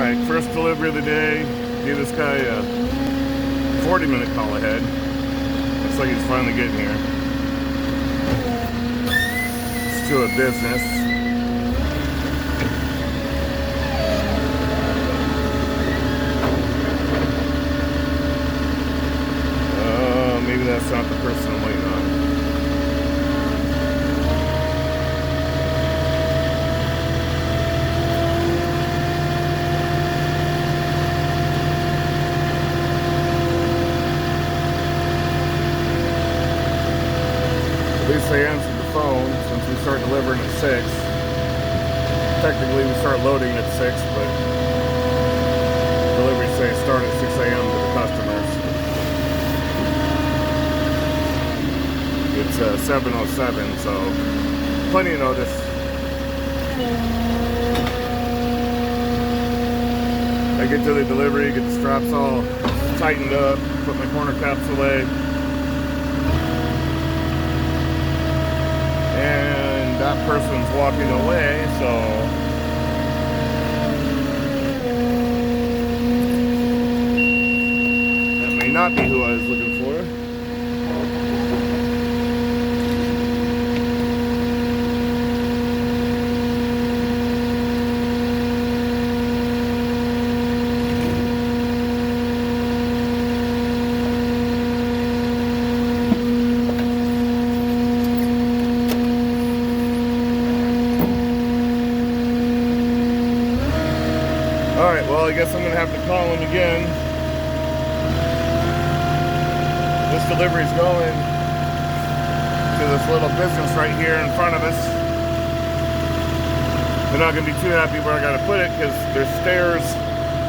Alright, first delivery of the day. Give this guy a 40-minute call ahead. Looks like he's finally getting here. It's to a business. Maybe that's not the person I'm waiting on. At least they answered the phone since we start delivering at 6. Technically we start loading at 6, but deliveries say start at 6 a.m. to the customers. It's 7:07, so plenty of notice. I get to the delivery, get the straps all tightened up, put my corner caps away. And that person's walking away, so that may not be who I was looking for. Alright, well, I guess I'm going to have to call him again. This delivery's going to this little business right here in front of us. They're not going to be too happy where I got to put it because there's stairs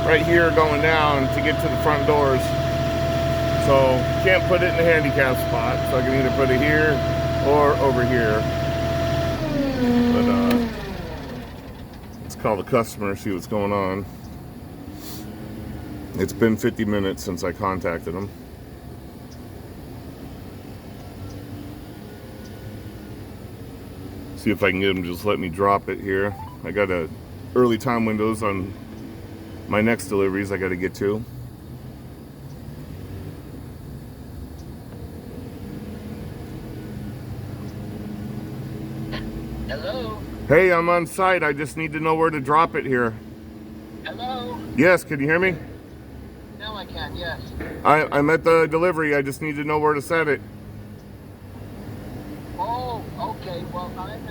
right here going down to get to the front doors. So, can't put it in the handicap spot. So I can either put it here or over here. But, let's call the customer, see what's going on. It's been 50 minutes since I contacted him. See if I can get him to just let me drop it here. I got a early time windows on my next deliveries I got to get to. Hello? Hey, I'm on site. I just need to know where to drop it here. Hello? Yes, can you hear me? Now I can, yes. I'm at the delivery. I just need to know where to set it. Oh, okay. Well, I'm at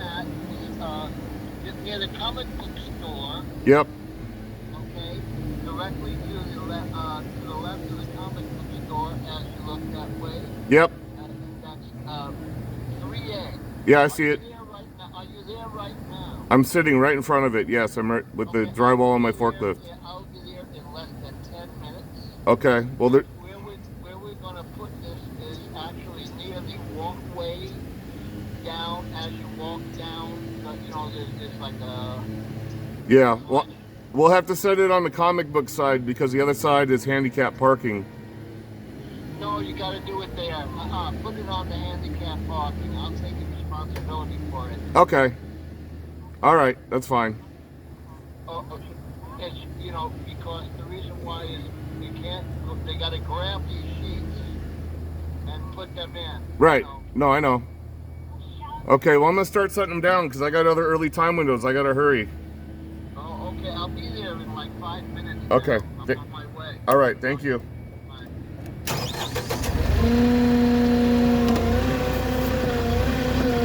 near the comic book store. Yep. Okay. Directly to the left of the comic book store as you look that way. Yep. That's 3A. Yeah, I see it. Are you there right now? I'm sitting right in front of it. Yes, I'm right with the drywall on my forklift. Yeah, I'll be there in less than 10 minutes. Okay. Well, there. Where we're going to put this is actually near the walkway down. As you walk down, there's like a... Yeah. Well, we'll have to set it on the comic book side because the other side is handicap parking. No, you got to do it there. Put it on the handicap parking. I'll take responsibility for it. Okay. All right. That's fine. Oh, it's, because the reason why is they got to grab these sheets and put them in. Right. No, I know. Okay, well, I'm going to start setting them down because I got other early time windows. I got to hurry. Oh, okay. I'll be there in like 5 minutes. Okay. I'm on my way. All right. Thank you. Bye.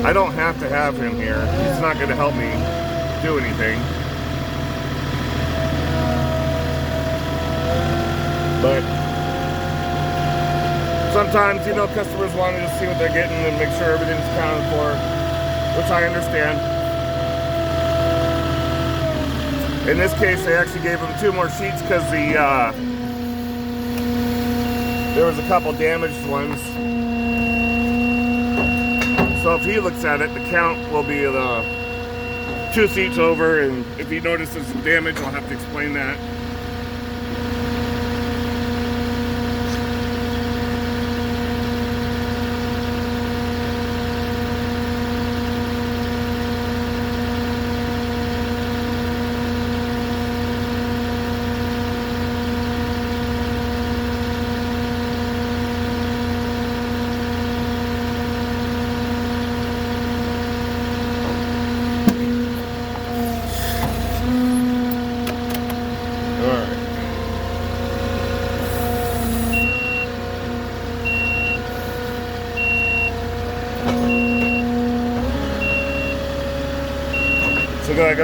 I don't have to have him here. He's not going to help me do anything. But sometimes, customers want to just see what they're getting and make sure everything's accounted for, which I understand. In this case, they actually gave him 2 more sheets because there was a couple damaged ones. So if he looks at it, the count will be the 2 seats over, and if he notices some damage, I'll have to explain that.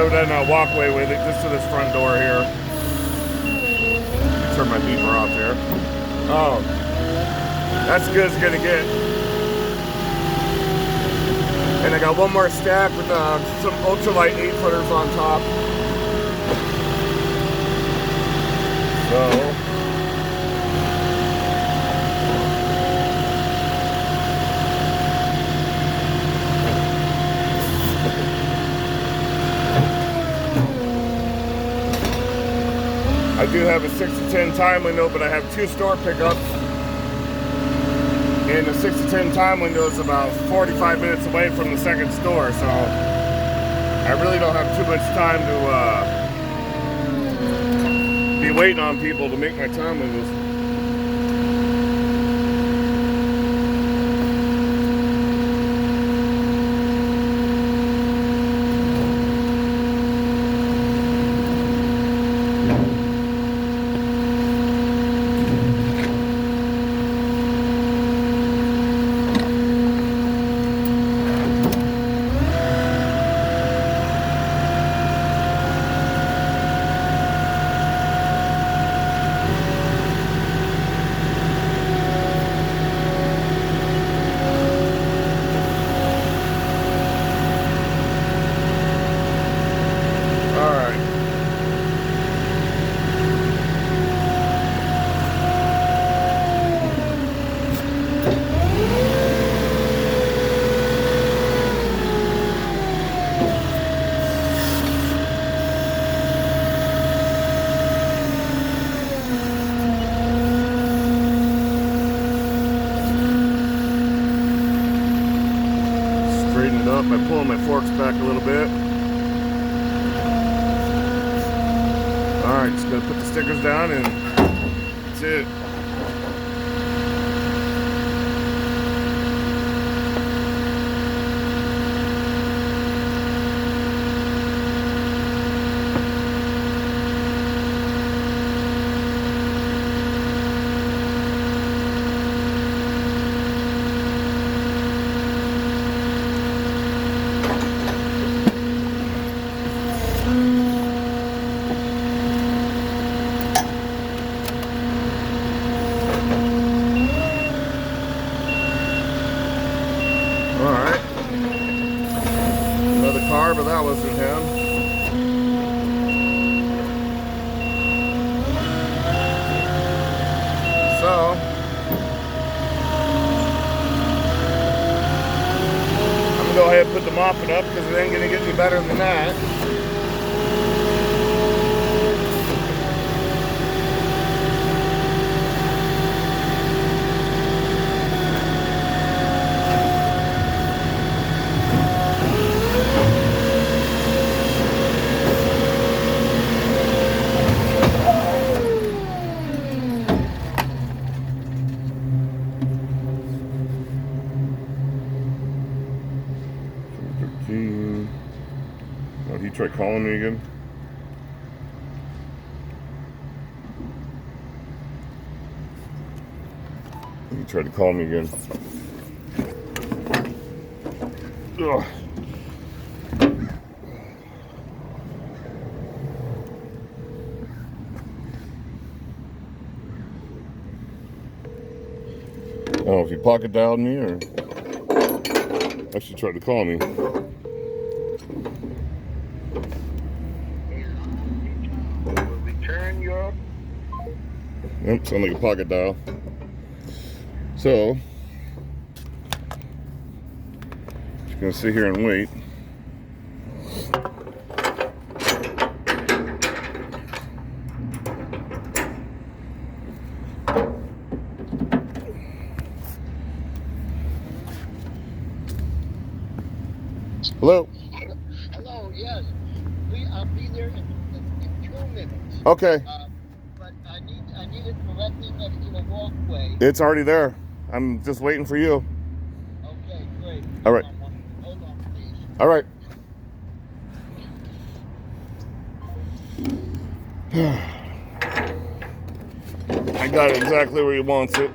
go down that walkway with it just to this front door here. Turn my beeper off there. Oh, that's good as gonna get. And I got one more stack with some ultralight 8-footers on top. So. I do have a 6 to 10 time window, but I have 2 store pickups. And the 6 to 10 time window is about 45 minutes away from the second store, so I really don't have too much time to be waiting on people to make my time windows. Up by pulling my forks back a little bit. Alright, just gonna put the stickers down and that's it. Alright. Another car, but that wasn't him. So, I'm gonna go ahead and put the Moffett up because it ain't gonna get any better than that. Oh, he tried calling me again. He tried to call me again. Ugh. I don't know if he pocket dialed me or actually tried to call me. Return your. Yep, sound like a pocket dial. So, just gonna sit here and wait. Hello? Hello, yes. I'll be there in 2 minutes. Okay. But I need it directly next to the walkway. It's already there. I'm just waiting for you. Okay, great. All right. Hold on, please. All right. I got it exactly where he wants it.